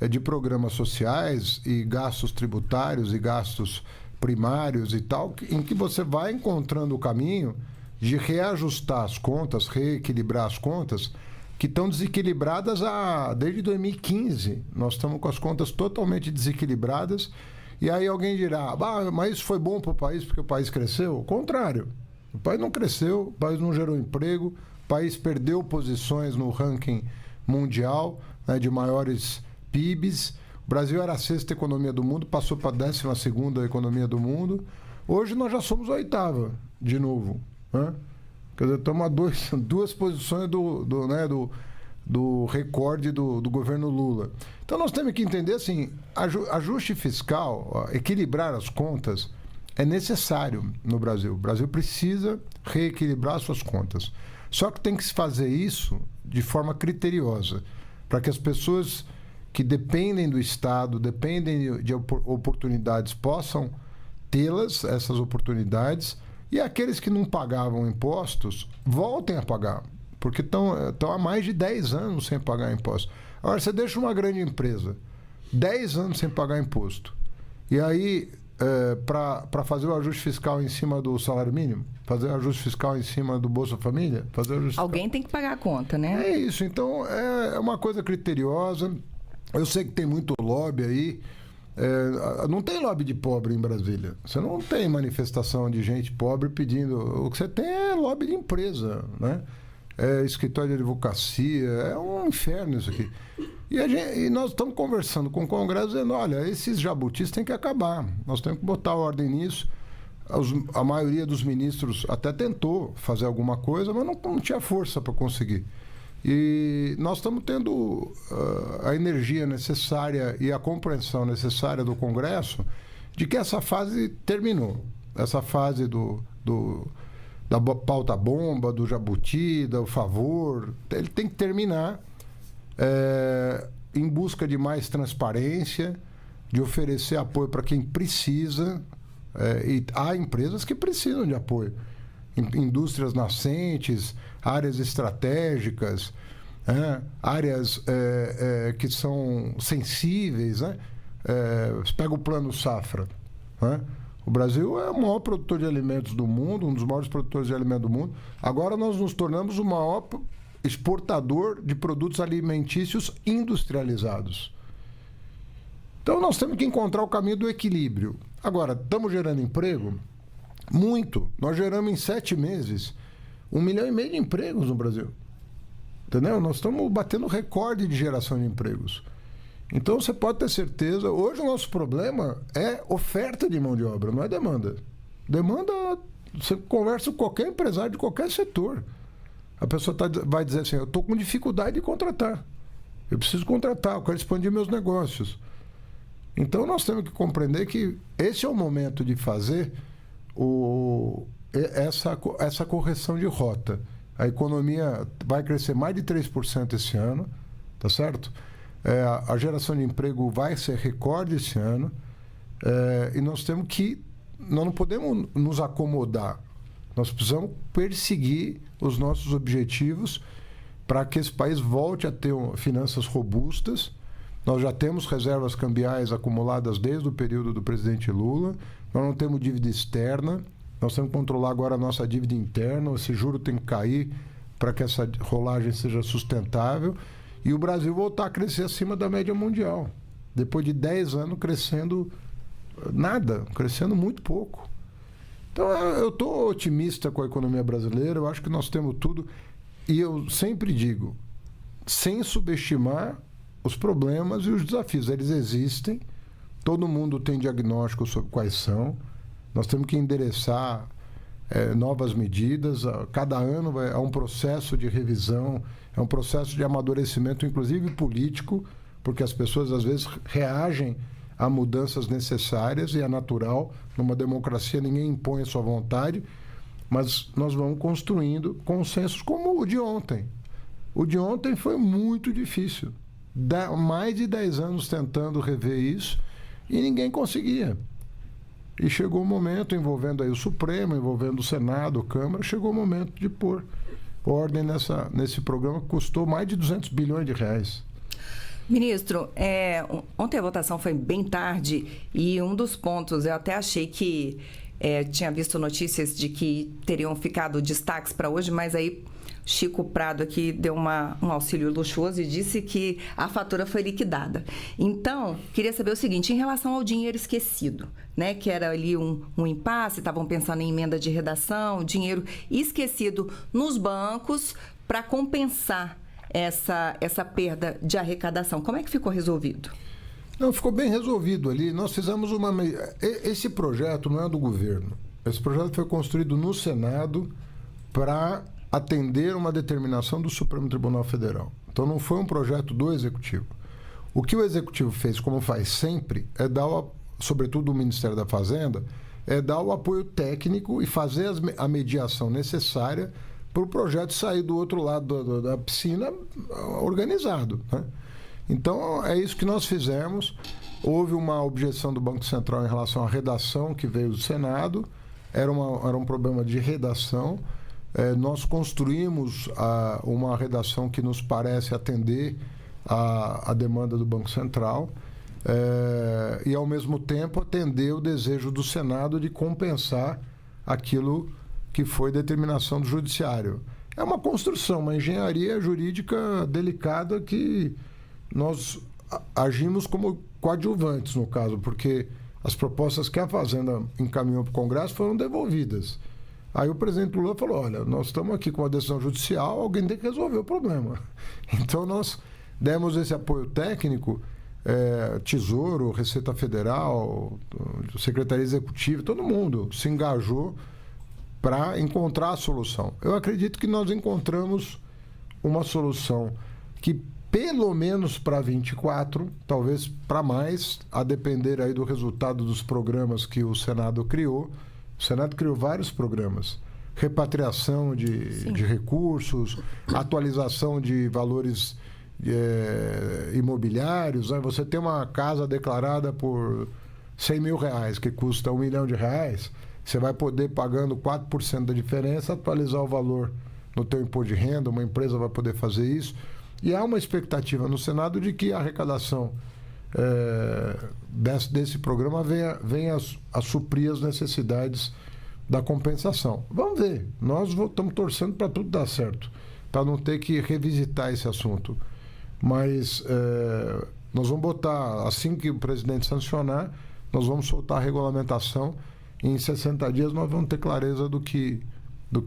de programas sociais e gastos tributários e gastos primários e tal, em que você vai encontrando o caminho de reajustar as contas, reequilibrar as contas, que estão desequilibradas desde 2015. Nós estamos com as contas totalmente desequilibradas. E aí alguém dirá, mas isso foi bom para o país porque o país cresceu? O contrário. O país não cresceu, o país não gerou emprego, o país perdeu posições no ranking mundial, né, de maiores PIBs. O Brasil era a 6ª economia do mundo, passou para a 12ª economia do mundo. Hoje nós já somos a 8ª, de novo. Né? Quer dizer, estamos a duas posições do recorde do governo Lula. Então nós temos que entender assim, ajuste fiscal, equilibrar as contas é necessário no Brasil. O Brasil precisa reequilibrar suas contas. Só que tem que se fazer isso de forma criteriosa, para que as pessoas que dependem do Estado, dependem de oportunidades, possam tê-las, essas oportunidades, e aqueles que não pagavam impostos voltem a pagar, porque estão há mais de 10 anos sem pagar impostos. Agora, você deixa uma grande empresa 10 anos sem pagar imposto, e aí, para fazer o ajuste fiscal em cima do salário mínimo, fazer o ajuste fiscal em cima do Bolsa Família, fazer o ajuste Alguém fiscal... tem que pagar a conta, né? É isso, então é uma coisa criteriosa. Eu sei que tem muito lobby aí. Não tem lobby de pobre em Brasília. Você não tem manifestação de gente pobre pedindo. O que você tem é lobby de empresa, né? Escritório de advocacia. É um inferno isso aqui. E nós estamos conversando com o Congresso dizendo, olha, esses jabutis têm que acabar. Nós temos que botar ordem nisso. A maioria dos ministros até tentou fazer alguma coisa, mas não tinha força para conseguir. E nós estamos tendo a energia necessária e a compreensão necessária do Congresso de que essa fase terminou. Essa fase da pauta-bomba, do jabuti, do favor, ele tem que terminar em busca de mais transparência, de oferecer apoio para quem precisa, e há empresas que precisam de apoio. Indústrias nascentes, áreas estratégicas, áreas que são sensíveis. Né? Você pega o Plano Safra. Né? O Brasil é o maior produtor de alimentos do mundo, um dos maiores produtores de alimentos do mundo. Agora nós nos tornamos o maior exportador de produtos alimentícios industrializados. Então nós temos que encontrar o caminho do equilíbrio. Agora, estamos gerando emprego? Muito. Nós geramos em 7 meses 1,5 milhão de empregos no Brasil. Entendeu? Nós estamos batendo recorde de geração de empregos. Então você pode ter certeza, hoje o nosso problema é oferta de mão de obra, não é demanda. Demanda, você conversa com qualquer empresário de qualquer setor. A pessoa vai dizer assim, eu estou com dificuldade de contratar. Eu preciso contratar, eu quero expandir meus negócios. Então nós temos que compreender que esse é o momento de fazer essa correção de rota. A economia vai crescer mais de 3% esse ano, tá certo? A geração de emprego vai ser recorde esse ano, e nós não podemos nos acomodar. Nós precisamos perseguir os nossos objetivos para que esse país volte a ter finanças robustas. Nós já temos reservas cambiais acumuladas desde o período do presidente Lula. Nós não temos dívida externa. Nós temos que controlar agora a nossa dívida interna. Esse juro tem que cair para que essa rolagem seja sustentável. E o Brasil voltar a crescer acima da média mundial. Depois de 10 anos crescendo nada, crescendo muito pouco. Então eu estou otimista com a economia brasileira. Eu acho que nós temos tudo. E eu sempre digo, sem subestimar os problemas e os desafios. Eles existem, todo mundo tem diagnóstico sobre quais são. Nós temos que endereçar novas medidas. Cada ano é um processo de revisão, é um processo de amadurecimento, inclusive político, porque as pessoas às vezes reagem a mudanças necessárias e é natural. Numa democracia ninguém impõe a sua vontade, mas nós vamos construindo consensos como o de ontem. O de ontem foi muito difícil. Mais de 10 anos tentando rever isso e ninguém conseguia. E chegou o momento, envolvendo aí o Supremo, envolvendo o Senado, a Câmara, chegou o momento de pôr ordem nesse programa que custou mais de 200 bilhões de reais. Ministro, ontem a votação foi bem tarde e um dos pontos, eu até achei que tinha visto notícias de que teriam ficado destaques para hoje, mas aí Chico Prado aqui deu um auxílio luxuoso e disse que a fatura foi liquidada. Então, queria saber o seguinte, em relação ao dinheiro esquecido, né, que era ali um impasse, estavam pensando em emenda de redação, dinheiro esquecido nos bancos para compensar essa perda de arrecadação. Como é que ficou resolvido? Não, ficou bem resolvido ali. Nós fizemos esse projeto não é do governo. Esse projeto foi construído no Senado para atender uma determinação do Supremo Tribunal Federal. Então não foi um projeto do Executivo. O que o Executivo fez, como faz sempre, é dar, sobretudo o Ministério da Fazenda, é dar o apoio técnico e fazer a mediação necessária para o projeto sair do outro lado da piscina organizado, né? Então, é isso que nós fizemos. Houve uma objeção do Banco Central em relação à redação que veio do Senado. Era um problema de redação. Nós construímos uma redação que nos parece atender a demanda do Banco Central e, ao mesmo tempo, atender o desejo do Senado de compensar aquilo que foi determinação do Judiciário. É uma construção, uma engenharia jurídica delicada que nós agimos como coadjuvantes, no caso, porque as propostas que a Fazenda encaminhou para o Congresso foram devolvidas. Aí o presidente Lula falou, olha, nós estamos aqui com uma decisão judicial, alguém tem que resolver o problema. Então nós demos esse apoio técnico, Tesouro, Receita Federal, Secretaria Executiva, todo mundo se engajou para encontrar a solução. Eu acredito que nós encontramos uma solução que, pelo menos para 24, talvez para mais, a depender aí do resultado dos programas que o Senado criou. O Senado criou vários programas. Repatriação de recursos, atualização de valores imobiliários. Né? Você tem uma casa declarada por R$100 mil, que custa R$1 milhão, você vai poder, pagando 4% da diferença, atualizar o valor no teu imposto de renda, uma empresa vai poder fazer isso. E há uma expectativa no Senado de que a arrecadação desse programa venha a suprir as necessidades da compensação. Vamos ver. Nós estamos torcendo para tudo dar certo, para não ter que revisitar esse assunto. Mas nós vamos botar, assim que o presidente sancionar, nós vamos soltar a regulamentação. Em 60 dias nós vamos ter clareza do que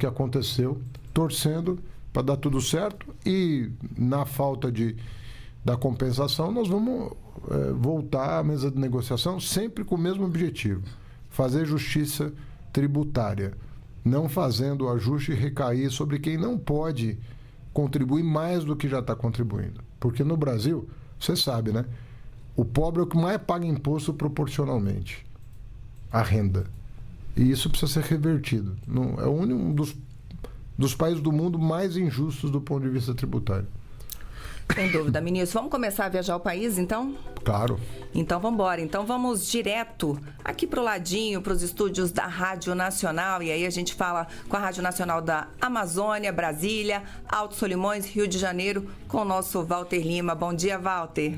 aconteceu, torcendo para dar tudo certo e, na falta da compensação, nós vamos voltar à mesa de negociação sempre com o mesmo objetivo, fazer justiça tributária, não fazendo o ajuste e recair sobre quem não pode contribuir mais do que já está contribuindo. Porque no Brasil, você sabe, né? O pobre é o que mais paga imposto proporcionalmente à renda. E isso precisa ser revertido. É um dos países do mundo mais injustos do ponto de vista tributário. Sem dúvida, ministro. Vamos começar a viajar o país, então? Claro. Então, vamos embora. Então, vamos direto aqui para o ladinho, para os estúdios da Rádio Nacional. E aí a gente fala com a Rádio Nacional da Amazônia, Brasília, Alto Solimões, Rio de Janeiro, com o nosso Walter Lima. Bom dia, Walter.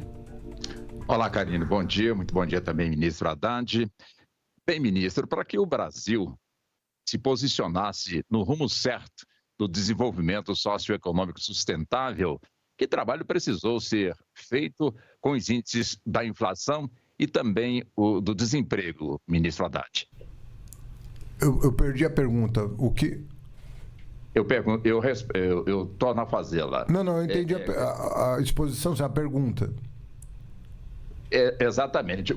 Olá, Karine. Bom dia. Muito bom dia também, ministro Haddad. Bem, ministro, para que o Brasil se posicionasse no rumo certo do desenvolvimento socioeconômico sustentável, que trabalho precisou ser feito com os índices da inflação e também o do desemprego, ministro Haddad? Eu perdi a pergunta. O que... Eu torno a fazê-la. Não, eu entendi a exposição, a pergunta. Exatamente.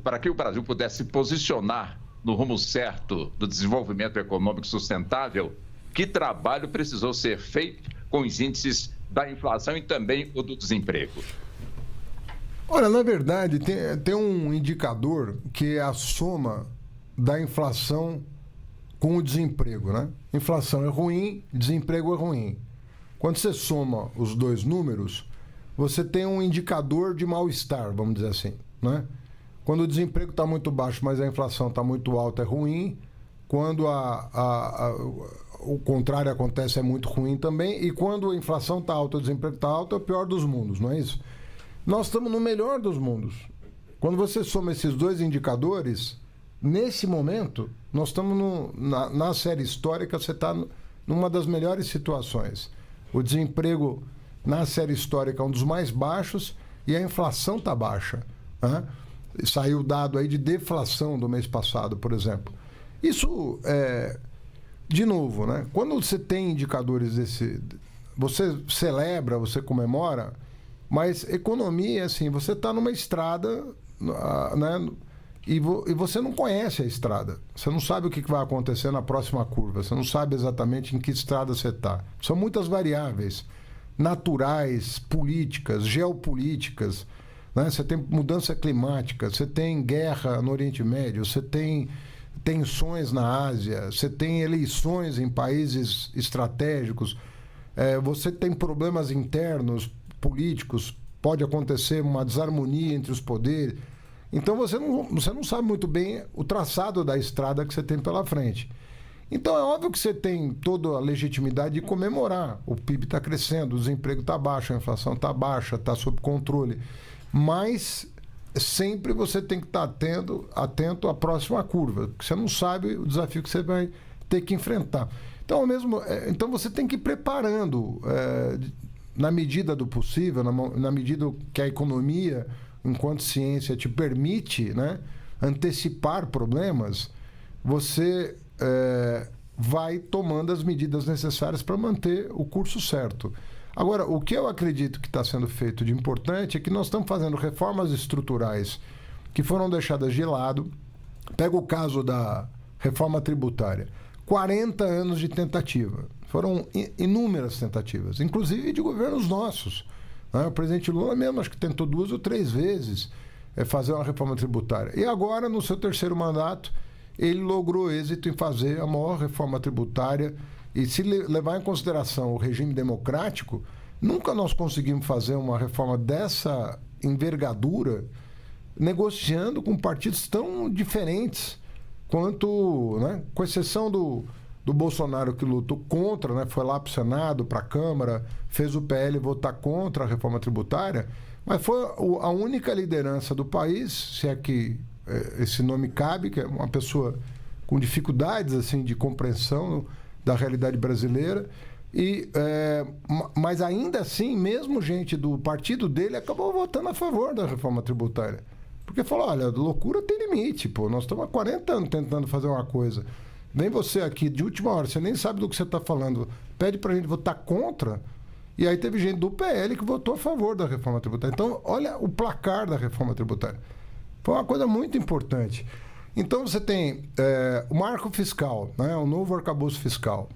Para que o Brasil pudesse se posicionar no rumo certo do desenvolvimento econômico sustentável, que trabalho precisou ser feito com os índices da inflação e também o do desemprego? Olha, na verdade, tem um indicador que é a soma da inflação com o desemprego, né? Inflação é ruim, desemprego é ruim. Quando você soma os dois números, você tem um indicador de mal-estar, vamos dizer assim, né? Quando o desemprego está muito baixo, mas a inflação está muito alta, é ruim. Quando o contrário acontece, é muito ruim também. E quando a inflação está alta, o desemprego está alto, é o pior dos mundos, não é isso? nós estamos no melhor dos mundos. Quando você soma esses dois indicadores, nesse momento, nós estamos na série histórica, você está numa das melhores situações. O desemprego na série histórica é um dos mais baixos e a inflação está baixa. Né? Saiu o dado aí de deflação do mês passado, por exemplo. Isso, de novo, né? Quando você tem indicadores desse... Você celebra, você comemora, mas economia, assim, você está numa estrada, né? E você não conhece a estrada. Você não sabe o que vai acontecer na próxima curva. Você não sabe exatamente em que estrada você está. São muitas variáveis naturais, políticas, geopolíticas. Né? Você tem mudança climática, você tem guerra no Oriente Médio, você tem tensões na Ásia, você tem eleições em países estratégicos, você tem problemas internos, políticos, pode acontecer uma desarmonia entre os poderes. Então você não sabe muito bem o traçado da estrada que você tem pela frente. Então é óbvio que você tem toda a legitimidade de comemorar. O PIB está crescendo, o desemprego está baixo, a inflação está baixa, está sob controle. Mas sempre você tem que estar atento à próxima curva, porque você não sabe o desafio que você vai ter que enfrentar. Então você tem que ir preparando, na medida do possível, na medida que a economia, enquanto ciência, te permite, né, antecipar problemas, você vai tomando as medidas necessárias para manter o curso certo. Agora, o que eu acredito que está sendo feito de importante é que nós estamos fazendo reformas estruturais que foram deixadas de lado. Pega o caso da reforma tributária. 40 anos de tentativa. Foram inúmeras tentativas, inclusive de governos nossos. Né? O presidente Lula mesmo, acho que tentou 2 ou 3 vezes fazer uma reforma tributária. E agora, no seu terceiro mandato, ele logrou êxito em fazer a maior reforma tributária. E se levar em consideração o regime democrático, nunca nós conseguimos fazer uma reforma dessa envergadura negociando com partidos tão diferentes quanto, né, com exceção do Bolsonaro, que lutou contra, né, foi lá para o Senado, para a Câmara, fez o PL votar contra a reforma tributária, mas foi a única liderança do país, se é que esse nome cabe, que é uma pessoa com dificuldades assim, de compreensão da realidade brasileira, mas ainda assim, mesmo gente do partido dele acabou votando a favor da reforma tributária. Porque falou, olha, loucura tem limite, pô, nós estamos há 40 anos tentando fazer uma coisa. Vem você aqui, de última hora, você nem sabe do que você está falando, pede para a gente votar contra, e aí teve gente do PL que votou a favor da reforma tributária. Então, olha o placar da reforma tributária. Foi uma coisa muito importante. Então você tem o marco fiscal, né, o novo arcabouço fiscal,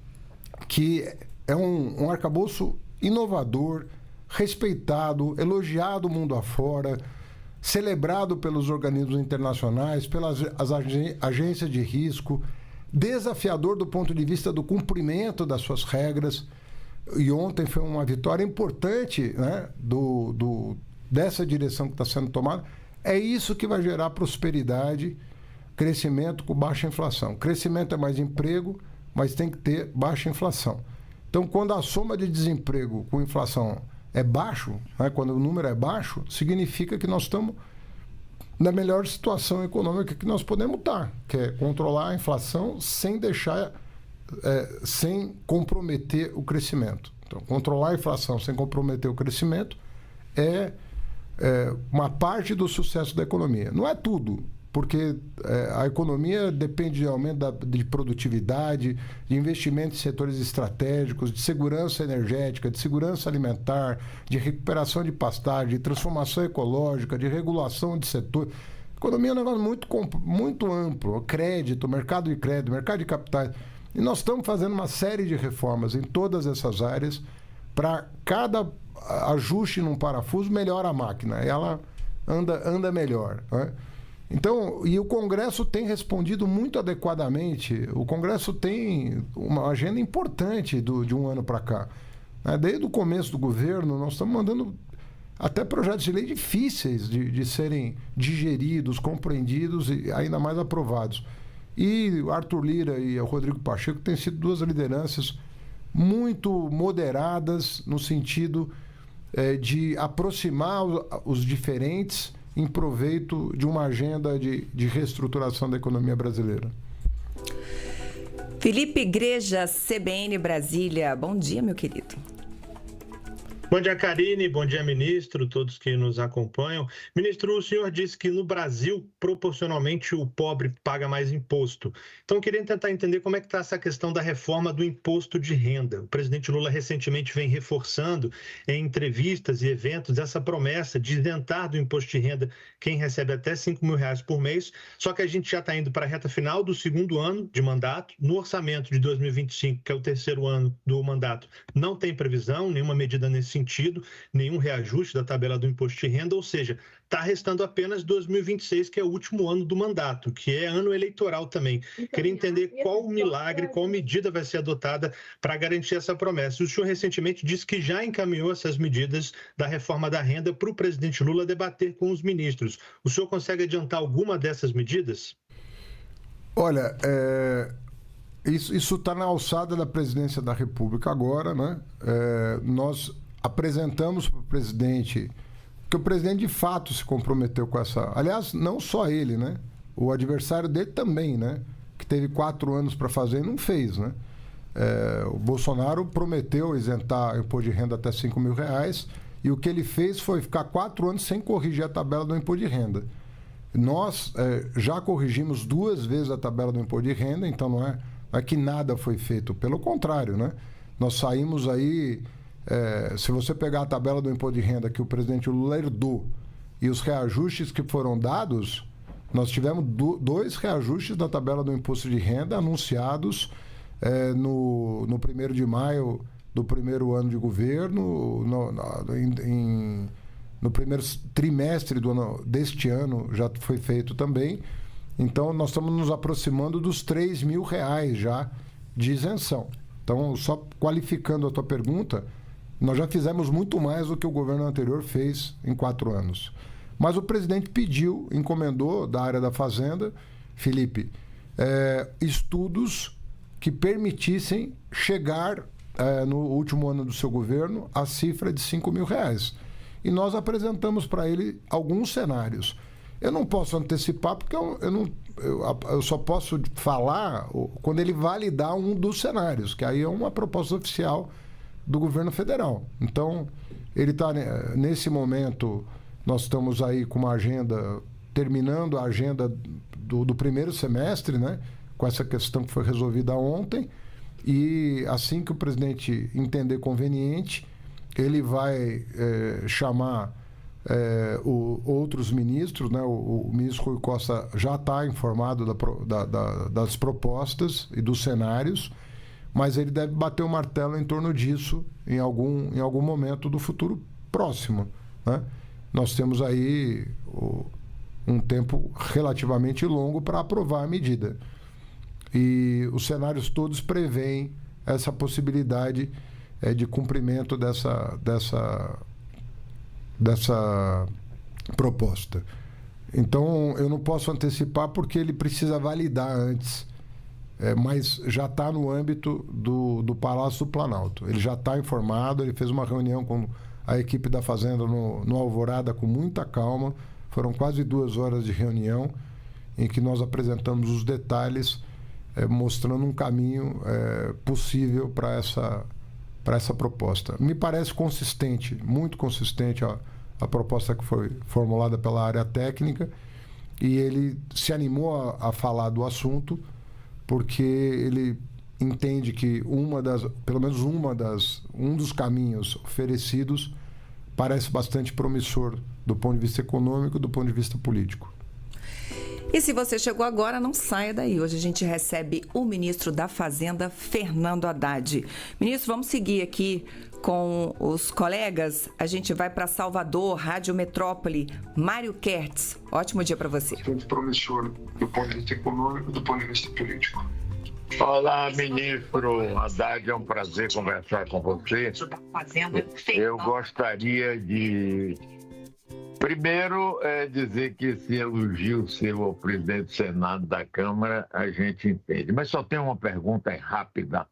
que é um arcabouço inovador, respeitado, elogiado mundo afora, celebrado pelos organismos internacionais, pelas agências de risco, desafiador do ponto de vista do cumprimento das suas regras. E ontem foi uma vitória importante, né, dessa direção que está sendo tomada. É isso que vai gerar prosperidade, crescimento com baixa inflação. Crescimento é mais emprego, mas tem que ter baixa inflação. Então, quando a soma de desemprego com inflação é baixo, né, quando o número é baixo, significa que nós estamos na melhor situação econômica que nós podemos estar, que é controlar a inflação sem deixar, sem comprometer o crescimento. Então, controlar a inflação sem comprometer o crescimento é uma parte do sucesso da economia. Não é tudo, porque a economia depende de aumento de produtividade, de investimento em setores estratégicos, de segurança energética, de segurança alimentar, de recuperação de pastagem, de transformação ecológica, de regulação de setor. A economia é um negócio muito amplo, crédito, mercado de crédito, mercado de capitais. E nós estamos fazendo uma série de reformas em todas essas áreas para cada ajuste num parafuso melhora a máquina, ela anda melhor, né? Então, e o Congresso tem respondido muito adequadamente. O Congresso tem uma agenda importante de um ano para cá, né? Desde o começo do governo, nós estamos mandando até projetos de lei difíceis de serem digeridos, compreendidos e ainda mais aprovados. E o Arthur Lira e o Rodrigo Pacheco têm sido 2 lideranças muito moderadas no sentido de aproximar os diferentes em proveito de uma agenda de reestruturação da economia brasileira. Felipe Igreja, CBN Brasília. Bom dia, meu querido. Bom dia, Karine. Bom dia, ministro, todos que nos acompanham. Ministro, o senhor disse que no Brasil, proporcionalmente, o pobre paga mais imposto. Então, eu queria tentar entender como é que está essa questão da reforma do imposto de renda. O presidente Lula recentemente vem reforçando em entrevistas e eventos essa promessa de isentar do imposto de renda quem recebe até R$5.000 por mês. Só que a gente já está indo para a reta final do segundo ano de mandato. No orçamento de 2025, que é o terceiro ano do mandato, não tem previsão, nenhuma medida nesse sentido, nenhum reajuste da tabela do imposto de renda, ou seja, está restando apenas 2026, que é o último ano do mandato, que é ano eleitoral também. Queria entender qual milagre, qual medida vai ser adotada para garantir essa promessa. O senhor recentemente disse que já encaminhou essas medidas da reforma da renda para o presidente Lula debater com os ministros. O senhor consegue adiantar alguma dessas medidas? Olha, isso está na alçada da presidência da República agora, né? Nós apresentamos para o presidente, que o presidente de fato se comprometeu com essa... Aliás, não só ele, né? O adversário dele também, né? Que teve 4 anos para fazer e não fez, né? O Bolsonaro prometeu isentar o imposto de renda até R$5.000 e o que ele fez foi ficar 4 anos sem corrigir a tabela do imposto de renda. Nós já corrigimos 2 vezes a tabela do imposto de renda, então não é que nada foi feito, pelo contrário, né? Nós saímos aí... se você pegar a tabela do imposto de renda que o presidente Lula herdou e os reajustes que foram dados, nós tivemos 2 reajustes da tabela do imposto de renda anunciados no 1º de maio do primeiro ano de governo, no primeiro trimestre deste ano já foi feito também. Então, nós estamos nos aproximando dos R$3.000 já de isenção. Então, só qualificando a tua pergunta, nós já fizemos muito mais do que o governo anterior fez em 4 anos. Mas o presidente pediu, encomendou da área da Fazenda, Felipe, estudos que permitissem chegar no último ano do seu governo a cifra de R$5.000. E nós apresentamos para ele alguns cenários. Eu não posso antecipar porque eu só posso falar quando ele validar um dos cenários, que aí é uma proposta oficial do governo federal. Então, ele está nesse momento, nós estamos aí com uma agenda, terminando a agenda do primeiro semestre, né, com essa questão que foi resolvida ontem, e assim que o presidente entender conveniente, ele vai chamar outros ministros, né? O ministro Rui Costa já está informado das propostas e dos cenários, mas ele deve bater o martelo em torno disso em algum momento do futuro próximo, né? Nós temos aí um tempo relativamente longo para aprovar a medida. E os cenários todos prevêem essa possibilidade de cumprimento dessa proposta. Então, eu não posso antecipar porque ele precisa validar antes, mas já está no âmbito do Palácio do Planalto. Ele já está informado, ele fez uma reunião com a equipe da Fazenda no Alvorada com muita calma. Foram quase 2 horas de reunião em que nós apresentamos os detalhes, mostrando um caminho possível para essa proposta. Me parece consistente, muito consistente a proposta que foi formulada pela área técnica, e ele se animou a falar do assunto porque ele entende que pelo menos um dos caminhos oferecidos parece bastante promissor do ponto de vista econômico e do ponto de vista político. E se você chegou agora, não saia daí. Hoje a gente recebe o ministro da Fazenda, Fernando Haddad. Ministro, vamos seguir aqui com os colegas. A gente vai para Salvador, Rádio Metrópole. Mário Kertz, ótimo dia para você. Muito promissor do ponto de vista econômico e do ponto de vista político. Olá, ministro Haddad, é um prazer conversar com você. Eu gostaria de... Primeiro, dizer que esse elogio seu ao presidente do Senado da Câmara, a gente entende. Mas só tem uma pergunta rápida.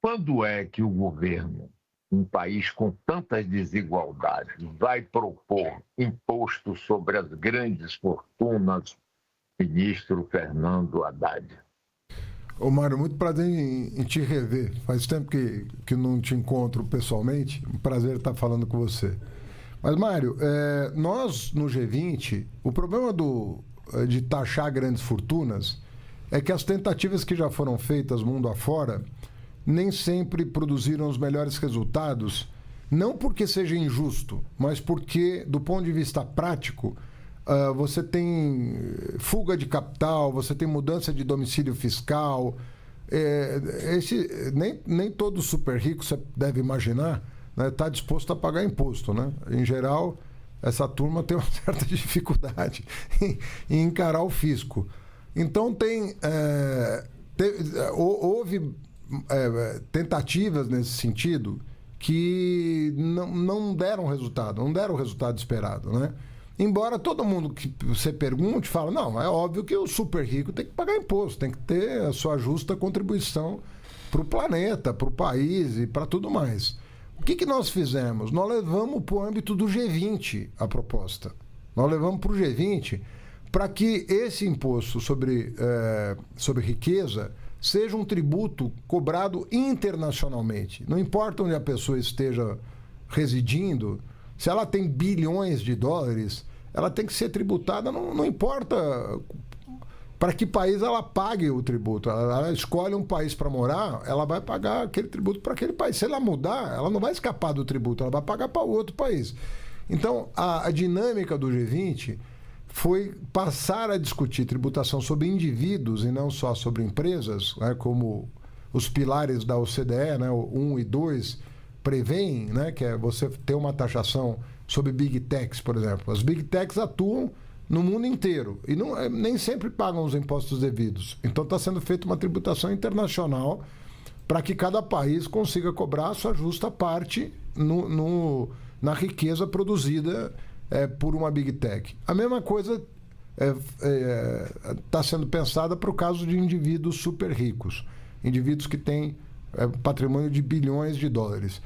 Quando é que o governo um país com tantas desigualdades, vai propor imposto sobre as grandes fortunas, ministro Fernando Haddad? Ô Mário, muito prazer em te rever. Faz tempo que não te encontro pessoalmente. Um prazer estar falando com você. Mas, Mário, nós no G20, o problema de taxar grandes fortunas é que as tentativas que já foram feitas mundo afora nem sempre produziram os melhores resultados, não porque seja injusto, mas porque, do ponto de vista prático, você tem fuga de capital, você tem mudança de domicílio fiscal. Nem todo super rico, você deve imaginar, está disposto a pagar imposto, né? Em geral, essa turma tem uma certa dificuldade em encarar o fisco. Então, houve tentativas nesse sentido que não deram o resultado esperado, né? Embora todo mundo que você pergunte fala, não, é óbvio que o super rico tem que pagar imposto, tem que ter a sua justa contribuição para o planeta, para o país e para tudo mais. O que nós fizemos? Nós levamos para o âmbito do G20 a proposta. Nós levamos para o G20 para que esse imposto sobre riqueza seja um tributo cobrado internacionalmente. Não importa onde a pessoa esteja residindo, se ela tem bilhões de dólares, ela tem que ser tributada, não importa para que país ela pague o tributo. Ela escolhe um país para morar, ela vai pagar aquele tributo para aquele país. Se ela mudar, ela não vai escapar do tributo, ela vai pagar para outro país. Então, a dinâmica do G20 foi passar a discutir tributação sobre indivíduos e não só sobre empresas, né, como os pilares da OCDE, né, o 1 e 2, prevêem, né, que é você ter uma taxação sobre Big Techs, por exemplo. As Big Techs atuam no mundo inteiro e nem sempre pagam os impostos devidos. Então está sendo feita uma tributação internacional para que cada país consiga cobrar a sua justa parte na riqueza produzida por uma Big Tech. A mesma coisa está sendo pensada para o caso de indivíduos super ricos, indivíduos que têm patrimônio de bilhões de dólares.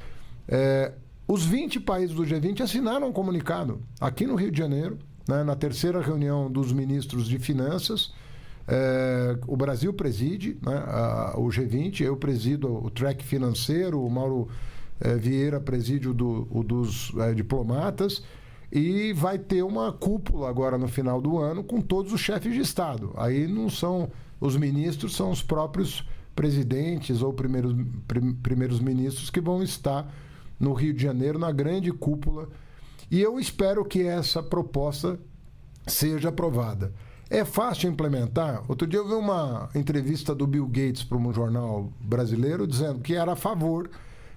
Os 20 países do G20 assinaram um comunicado aqui no Rio de Janeiro, né, na terceira reunião dos ministros de finanças. O Brasil preside, né, o G20, eu presido o track financeiro, o Mauro Vieira preside o dos diplomatas, e vai ter uma cúpula agora no final do ano com todos os chefes de Estado. Aí não são os ministros, são os próprios presidentes ou primeiros ministros que vão estar no Rio de Janeiro, na grande cúpula. E eu espero que essa proposta seja aprovada. É fácil implementar? Outro dia eu vi uma entrevista do Bill Gates para um jornal brasileiro dizendo que era a favor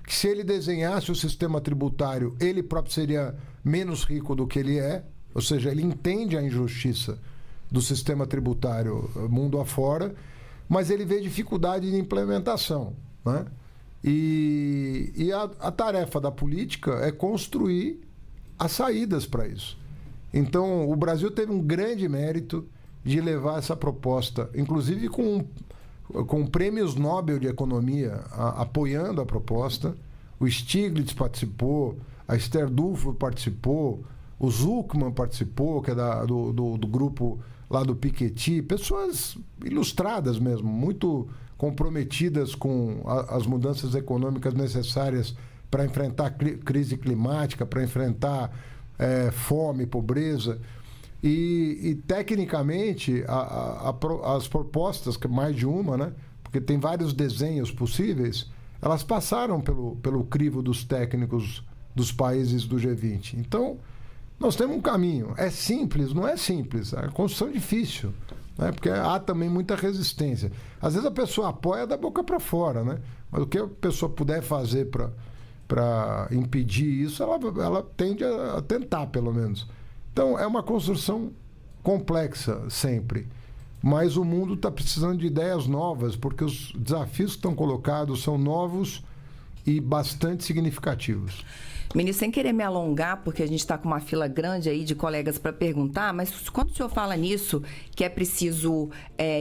que, se ele desenhasse o sistema tributário, ele próprio seria menos rico do que ele é, ou seja, ele entende a injustiça do sistema tributário mundo afora, mas ele vê dificuldade de implementação, né? E a tarefa da política é construir as saídas para isso. Então, o Brasil teve um grande mérito de levar essa proposta, inclusive com prêmios Nobel de Economia apoiando a proposta. O Stiglitz participou, a Esther Duflo participou, o Zuckman participou, que é do grupo lá do Piketty, pessoas ilustradas mesmo, muito comprometidas com as mudanças econômicas necessárias para enfrentar a crise climática, para enfrentar fome, pobreza. E tecnicamente, as propostas, mais de uma, né, porque tem vários desenhos possíveis, elas passaram pelo crivo dos técnicos dos países do G20. Então, nós temos um caminho. É simples? Não é simples. É uma construção difícil, né? Porque há também muita resistência. Às vezes a pessoa apoia da boca para fora, né? Mas o que a pessoa puder fazer para impedir isso, ela tende a tentar, pelo menos. Então, é uma construção complexa sempre. Mas o mundo está precisando de ideias novas, porque os desafios que estão colocados são novos e bastante significativos. Ministro, sem querer me alongar, porque a gente está com uma fila grande aí de colegas para perguntar, mas quando o senhor fala nisso, que é preciso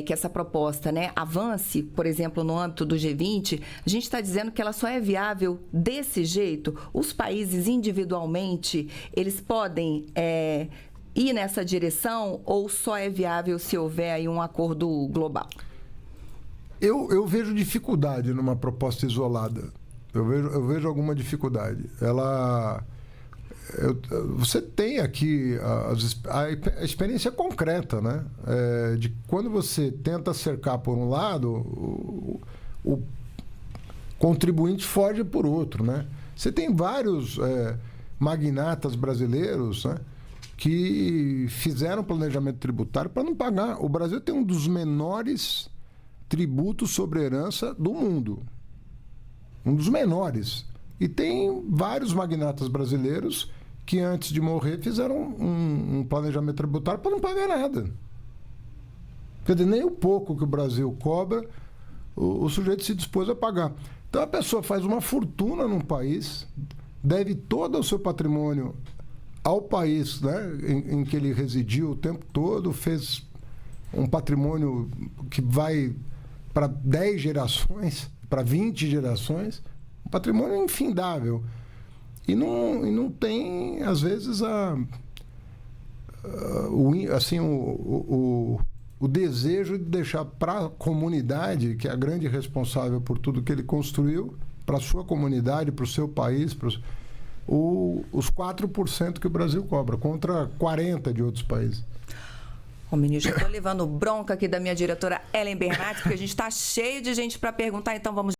que essa proposta, né, avance, por exemplo, no âmbito do G20, a gente está dizendo que ela só é viável desse jeito? Os países individualmente, eles podem ir nessa direção ou só é viável se houver aí um acordo global? Eu vejo dificuldade numa proposta isolada. Eu vejo alguma dificuldade. Você tem aqui a experiência concreta, né? De quando você tenta cercar por um lado, o contribuinte foge por outro, né? Você tem vários magnatas brasileiros, né, que fizeram planejamento tributário para não pagar. O Brasil tem um dos menores tributos sobre herança do mundo. Um dos menores. E tem vários magnatas brasileiros que, antes de morrer, fizeram um planejamento tributário para não pagar nada. Quer dizer, nem o pouco que o Brasil cobra, o sujeito se dispôs a pagar. Então, a pessoa faz uma fortuna num país, deve todo o seu patrimônio ao país, né, em que ele residiu o tempo todo, fez um patrimônio que vai para 10 gerações, para 20 gerações, um patrimônio infindável. E não tem, às vezes, o desejo de deixar para a comunidade, que é a grande responsável por tudo que ele construiu, para a sua comunidade, para o seu país, os 4% que o Brasil cobra, contra 40% de outros países. Ô, ministro, eu estou levando bronca aqui da minha diretora Ellen Bernardi, porque a gente está cheio de gente para perguntar, então vamos